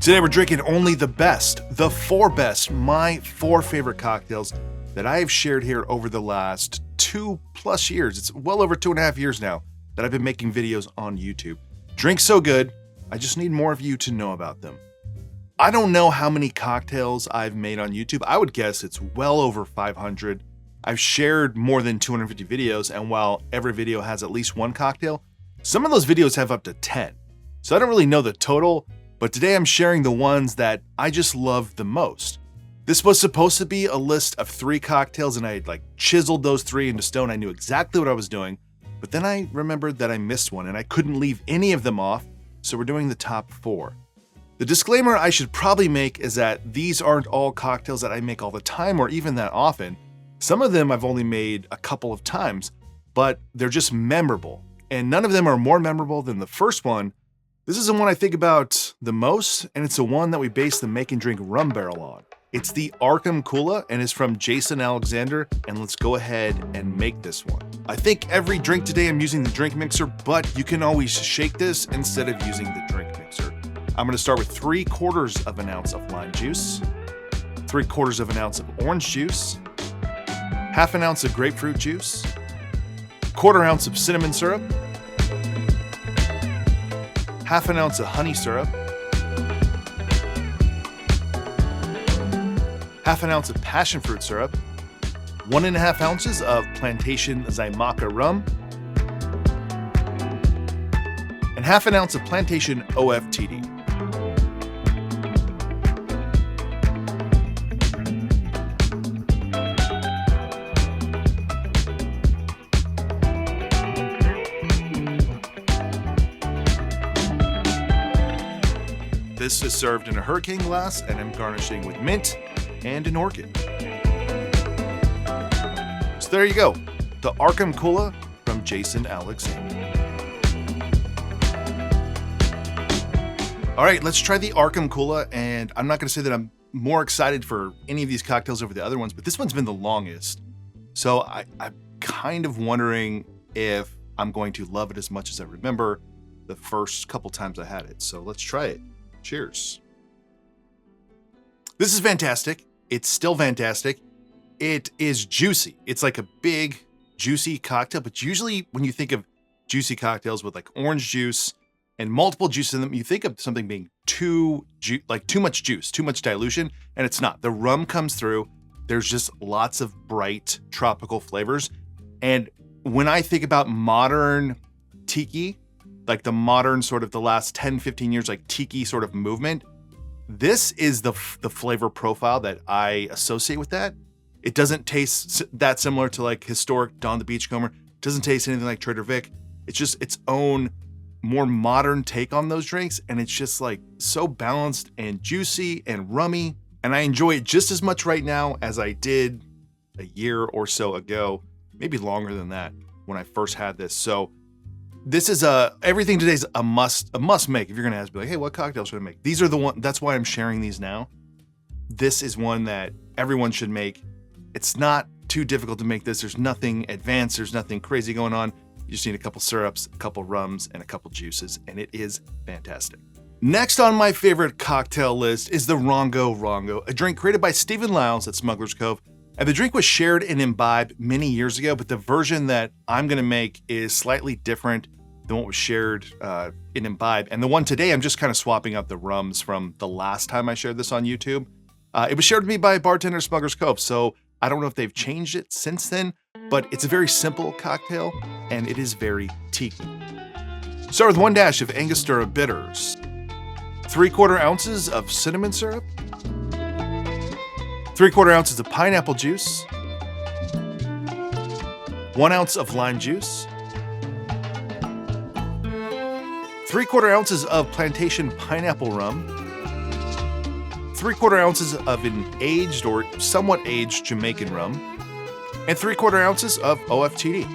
Today we're drinking only the best, the 4 best, my 4 favorite cocktails that I have shared here over the last 2+ years. It's well over 2.5 years now that I've been making videos on YouTube. Drink so good, I just need more of you to know about them. I don't know how many cocktails I've made on YouTube. I would guess it's well over 500. I've shared more than 250 videos, and while every video has at least 1 cocktail, some of those videos have up to 10. So I don't really know the total, but today I'm sharing the ones that I just love the most. This was supposed to be a list of 3 cocktails, and I had chiseled those 3 into stone. I knew exactly what I was doing, but then I remembered that I missed one and I couldn't leave any of them off, so we're doing the top 4. The disclaimer I should probably make is that these aren't all cocktails that I make all the time or even that often. Some of them I've only made a couple of times, but they're just memorable. And none of them are more memorable than the first one. This is the one I think about the most, and it's the one that we base the Make and Drink rum barrel on. It's the Arkham Kula and is from Jason Alexander, and let's go ahead and make this one. I think every drink today I'm using the drink mixer, but you can always shake this instead of using the drink mixer. I'm gonna start with 3/4 of an ounce of lime juice, 3/4 of an ounce of orange juice, 1/2 ounce of grapefruit juice, 1/4 ounce of cinnamon syrup, 1/2 ounce of honey syrup, 1/2 ounce of passion fruit syrup, 1.5 ounces of plantation Zaimaka rum, and 1/2 ounce of plantation OFTD. This is served in a hurricane glass, and I'm garnishing with mint and an orchid. So there you go, the Arkham Kula from Jason Alexander. All right, let's try the Arkham Kula, and I'm not gonna say that I'm more excited for any of these cocktails over the other ones, but this one's been the longest. So I'm kind of wondering if I'm going to love it as much as I remember the first couple times I had it. So let's try it. Cheers. This is fantastic. It's still fantastic. It is juicy. It's like a big, juicy cocktail, but usually when you think of juicy cocktails with orange juice and multiple juices in them, you think of something being too much juice, too much dilution, and it's not. The rum comes through. There's just lots of bright tropical flavors. And when I think about modern tiki, like the modern sort of the last 10, 15 years, like tiki sort of movement, this is the flavor profile that I associate with that. It doesn't taste that similar to historic Don the Beachcomber. It doesn't taste anything like Trader Vic. It's just its own more modern take on those drinks. And it's just so balanced and juicy and rummy. And I enjoy it just as much right now as I did a year or so ago, maybe longer than that when I first had this. So this is everything today's a must make. If you're gonna ask me hey, what cocktail should I make? These are the one. That's why I'm sharing these now. This is one that everyone should make. It's not too difficult to make this. There's nothing advanced. There's nothing crazy going on. You just need a couple syrups, a couple rums, and a couple juices, and it is fantastic. Next on my favorite cocktail list is the Rongorongo, a drink created by Stephen Lyles at Smuggler's Cove. And the drink was shared and imbibed many years ago, but the version that I'm gonna make is slightly different than what was shared in imbibe. And the one today, I'm just kind of swapping out the rums from the last time I shared this on YouTube. It was shared with me by a bartender at Smuggler's Cove, so I don't know if they've changed it since then, but it's a very simple cocktail, and it is very tiki. Start with 1 dash of Angostura bitters, 3/4 ounces of cinnamon syrup, 3/4 ounces of pineapple juice, 1 ounce of lime juice, 3/4 ounces of plantation pineapple rum, 3/4 ounces of an aged or somewhat aged Jamaican rum, and 3/4 ounces of OFTD.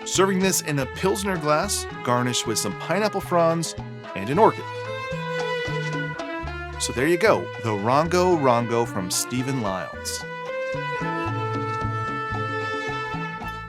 Serving this in a Pilsner glass, garnished with some pineapple fronds and an orchid. So there you go, the Rongorongo from Stephen Lyles.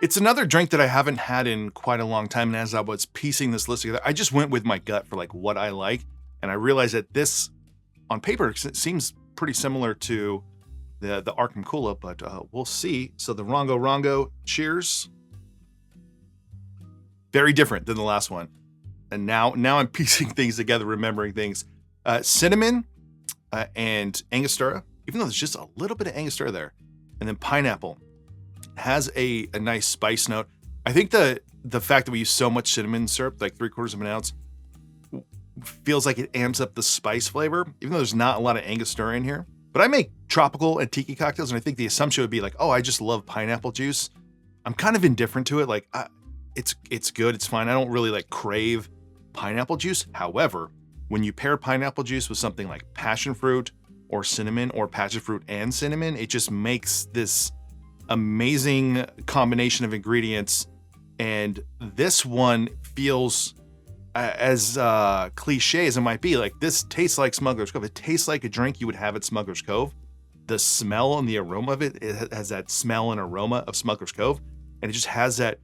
It's another drink that I haven't had in quite a long time, and as I was piecing this list together, I just went with my gut for like what I like, and I realized that this, on paper, seems pretty similar to the Arkham Kula, but we'll see. So the Rongorongo, cheers. Very different than the last one. And now I'm piecing things together, remembering things. Cinnamon and Angostura, even though there's just a little bit of Angostura there. And then pineapple has a nice spice note. I think the fact that we use so much cinnamon syrup, like 3/4 of an ounce, feels like it amps up the spice flavor, even though there's not a lot of Angostura in here. But I make tropical and tiki cocktails, and I think the assumption would be like, oh, I just love pineapple juice. I'm kind of indifferent to it. Like, it's good, it's fine. I don't really like crave pineapple juice. However, when you pair pineapple juice with something like passion fruit or cinnamon, or passion fruit and cinnamon, it just makes this amazing combination of ingredients. And this one feels as cliche as it might be, like this tastes like Smuggler's Cove. It tastes like a drink you would have at Smuggler's Cove. The smell and the aroma of it has that smell and aroma of Smuggler's Cove. And it just has that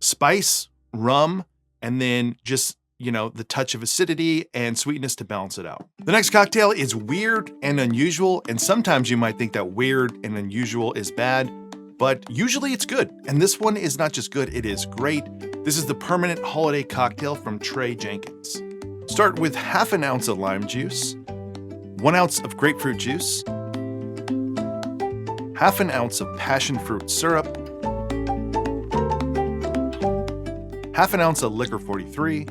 spice, rum, and then just, you know, the touch of acidity and sweetness to balance it out. The next cocktail is weird and unusual, and sometimes you might think that weird and unusual is bad, but usually it's good. And this one is not just good, it is great. This is the Permanent Holiday Cocktail from Trey Jenkins. Start with 1/2 ounce of lime juice, 1 ounce of grapefruit juice, 1/2 ounce of passion fruit syrup, 1/2 ounce of liquor 43,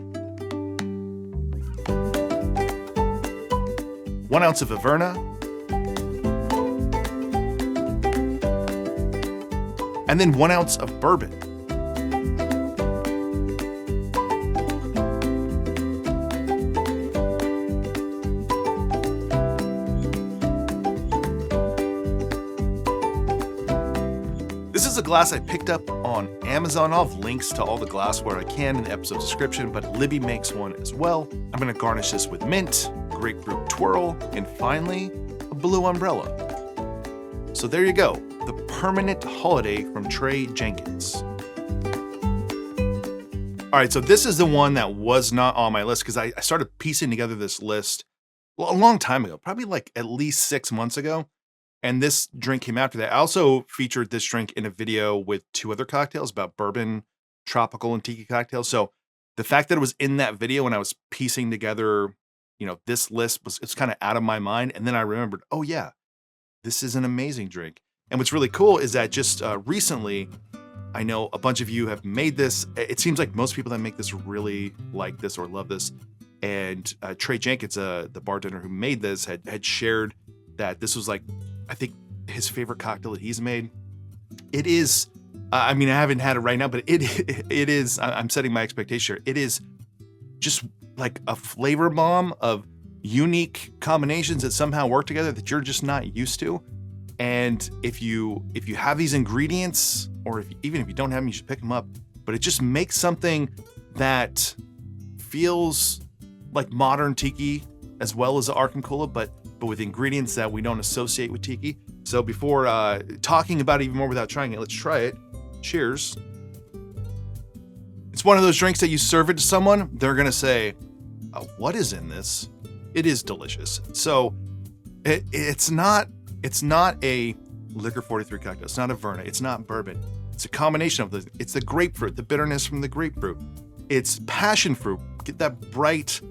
1 ounce of Averna, and then 1 ounce of bourbon. This is a glass I picked up on Amazon. I'll have links to all the glassware I can in the episode description, but Libby makes one as well. I'm gonna garnish this with mint, grapefruit twirl, and finally, a blue umbrella. So there you go, the Permanent Holiday from Trey Jenkins. All right, so this is the one that was not on my list because I started piecing together this list a long time ago, probably like at least 6 months ago. And this drink came after that. I also featured this drink in a video with 2 other cocktails about bourbon, tropical, and tiki cocktails. So the fact that it was in that video when I was piecing together, you know, this list it's kind of out of my mind. And then I remembered, oh yeah, this is an amazing drink. And what's really cool is that just recently, I know a bunch of you have made this. It seems like most people that make this really like this or love this. And Trey Jenkins, the bartender who made this, had shared that this was like, I think, his favorite cocktail that he's made. It is, I mean, I haven't had it right now, but it is, I'm setting my expectation here. It is just like a flavor bomb of unique combinations that somehow work together that you're just not used to. And if you have these ingredients, or even if you don't have them, you should pick them up. But it just makes something that feels like modern tiki as well as the Arkham Kula, but with ingredients that we don't associate with tiki. So before talking about it even more without trying it, let's try it. Cheers. It's one of those drinks that you serve it to someone, they're gonna say, what is in this? It is delicious. So it's not a liquor 43 cocktail. It's not a Verna. It's not bourbon. It's a combination of it's the grapefruit, the bitterness from the grapefruit. It's passion fruit. Get that bright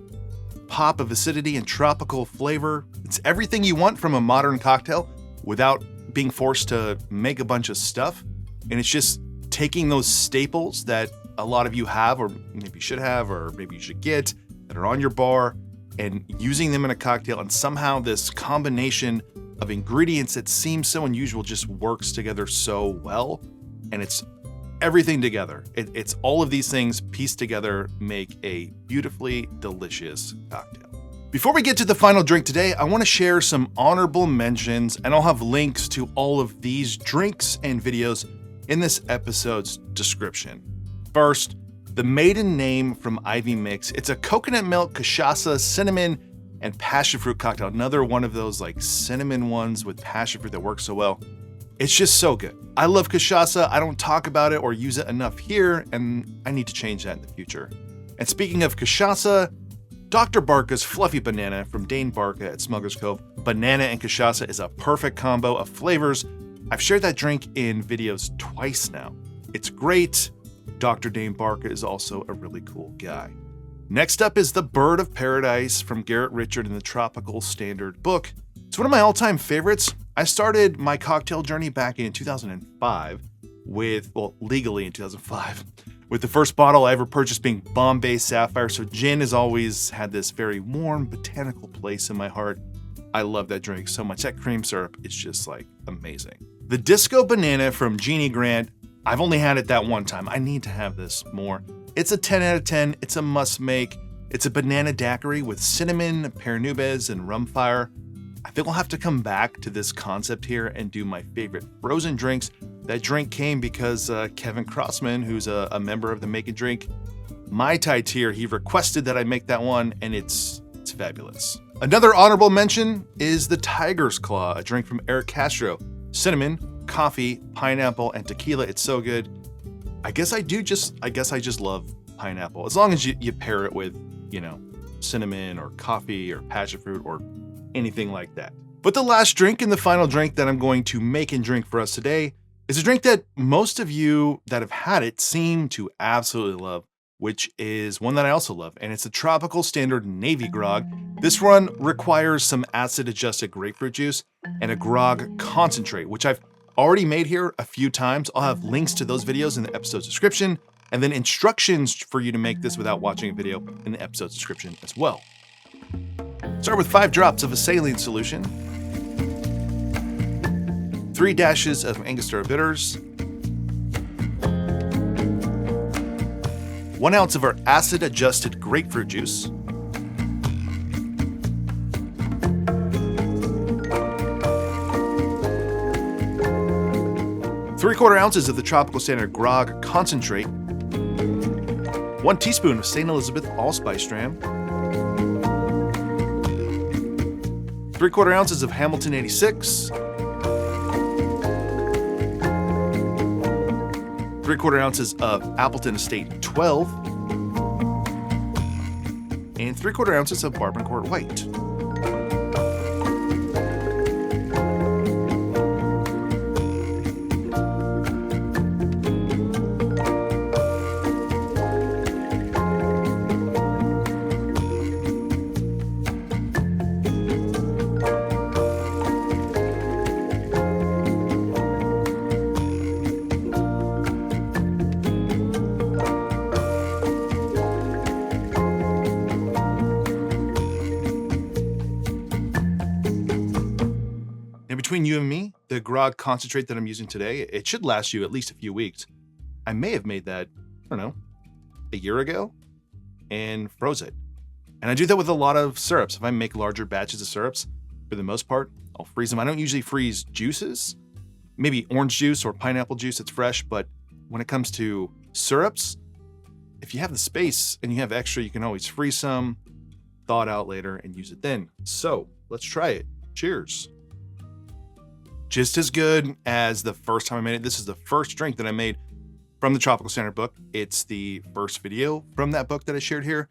pop of acidity and tropical flavor. It's everything you want from a modern cocktail without being forced to make a bunch of stuff. And it's just taking those staples that a lot of you have, or maybe you should have, or maybe you should get, that are on your bar, and using them in a cocktail. And somehow this combination of ingredients that seems so unusual just works together so well. And it's everything together. It's all of these things pieced together make a beautifully delicious cocktail. Before we get to the final drink today, I want to share some honorable mentions, and I'll have links to all of these drinks and videos in this episode's description. First, the maiden name from Ivy Mix. It's a coconut milk, cachaça, cinnamon, and passion fruit cocktail. Another one of those like cinnamon ones with passion fruit that works so well. It's just so good. I love cachaça. I don't talk about it or use it enough here, and I need to change that in the future. And speaking of cachaça, Dr. Barca's Fluffy Banana from Dane Barca at Smuggler's Cove. Banana and cachaça is a perfect combo of flavors. I've shared that drink in videos twice now. It's great. Dr. Dane Barca is also a really cool guy. Next up is the Bird of Paradise from Garrett Richard in the Tropical Standard book. It's one of my all-time favorites. I started my cocktail journey back in 2005 legally in 2005, with the first bottle I ever purchased being Bombay Sapphire. So gin has always had this very warm, botanical place in my heart. I love that drink so much. That cream syrup is just like amazing. The Disco Banana from Jeannie Grant. I've only had it that one time. I need to have this more. It's a 10 out of 10. It's a must make. It's a banana daiquiri with cinnamon, pear nubes, and rum fire. I think I'll have to come back to this concept here and do my favorite frozen drinks. That drink came because Kevin Crossman, who's a member of the Make and Drink Mai Tai tier, he requested that I make that one, and it's fabulous. Another honorable mention is the Tiger's Claw, a drink from Eric Castro. Cinnamon, coffee, pineapple, and tequila. It's so good. I guess I just love pineapple. As long as you pair it with, cinnamon or coffee or passion fruit or anything like that. But the last drink and the final drink that I'm going to make and drink for us today is a drink that most of you that have had it seem to absolutely love, which is one that I also love, and it's a Tropical Standard Navy Grog. This one requires some acid-adjusted grapefruit juice and a Grog concentrate, which I've already made here a few times. I'll have links to those videos in the episode's description, and then instructions for you to make this without watching a video in the episode's description as well. Start with 5 drops of a saline solution, 3 dashes of Angostura bitters, 1 ounce of our acid-adjusted grapefruit juice, 3/4 ounces of the Tropical Standard Grog concentrate, 1 teaspoon of St. Elizabeth allspice dram, 3/4 ounces of Hamilton 86, 3/4 ounces of Appleton Estate 12, and 3/4 ounces of Bourbon Court White. Between you and me, the Grog concentrate that I'm using today, it should last you at least a few weeks. I may have made that, a year ago and froze it. And I do that with a lot of syrups. If I make larger batches of syrups, for the most part, I'll freeze them. I don't usually freeze juices, maybe orange juice or pineapple juice that's fresh, but when it comes to syrups, if you have the space and you have extra, you can always freeze some, thaw it out later, and use it then. So let's try it. Cheers. Just as good as the first time I made it. This is the first drink that I made from the Tropical Standard book. It's the first video from that book that I shared here.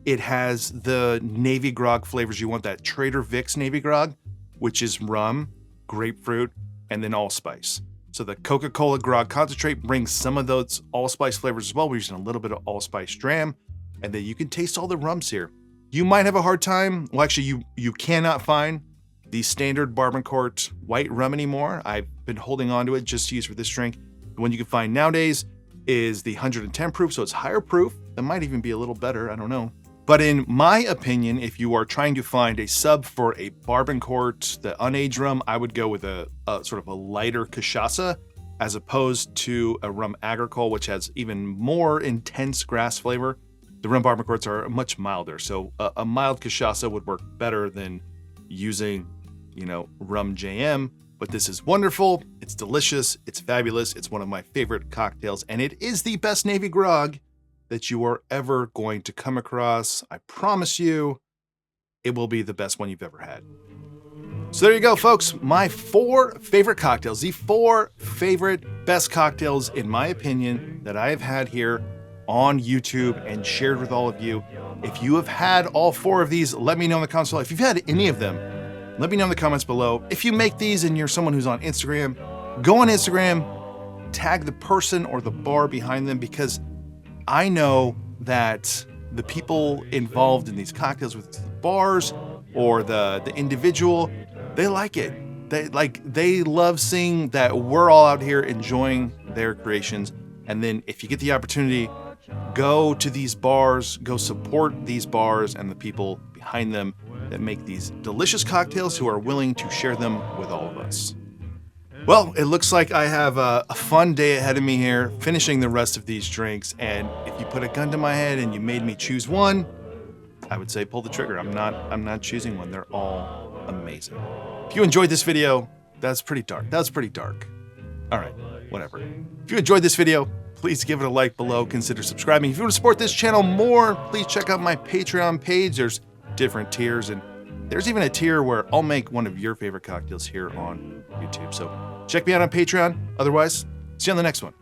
It has the Navy Grog flavors you want, that Trader Vic's Navy Grog, which is rum, grapefruit, and then allspice. So the Coca-Cola Grog concentrate brings some of those allspice flavors as well. We're using a little bit of allspice dram, and then you can taste all the rums here. You might have a hard time. Well, actually, you cannot find the standard Bourbon Court white rum anymore. I've been holding on to it just to use for this drink. The one you can find nowadays is the 110 proof, so it's higher proof. That might even be a little better, I don't know. But in my opinion, if you are trying to find a sub for a Bourbon Court, the unaged rum, I would go with a sort of a lighter cachaça as opposed to a rum agricole, which has even more intense grass flavor. The rum Bourbon Courts are much milder, so a mild cachaça would work better than using rum JM, but this is wonderful. It's delicious. It's fabulous. It's one of my favorite cocktails, and it is the best Navy grog that you are ever going to come across. I promise you, it will be the best one you've ever had. So there you go, folks. My 4 favorite cocktails, the 4 favorite best cocktails, in my opinion, that I have had here on YouTube and shared with all of you. If you have had all 4 of these, let me know in the comments below. If you've had any of them, let me know in the comments below. If you make these and you're someone who's on Instagram, go on Instagram, tag the person or the bar behind them, because I know that the people involved in these cocktails, with the bars or the individual, they like it. They love seeing that we're all out here enjoying their creations. And then if you get the opportunity, go to these bars, go support these bars and the people behind them that make these delicious cocktails, who are willing to share them with all of us. Well, it looks like I have a fun day ahead of me here, finishing the rest of these drinks. And if you put a gun to my head and you made me choose one, I would say pull the trigger. I'm not choosing one. They're all amazing. If you enjoyed this video, that's pretty dark. That's pretty dark. All right, whatever. If you enjoyed this video, please give it a like below. Consider subscribing. If you want to support this channel more, please check out my Patreon page. There's different tiers, and there's even a tier where I'll make one of your favorite cocktails here on YouTube. So check me out on Patreon. Otherwise, see you on the next one.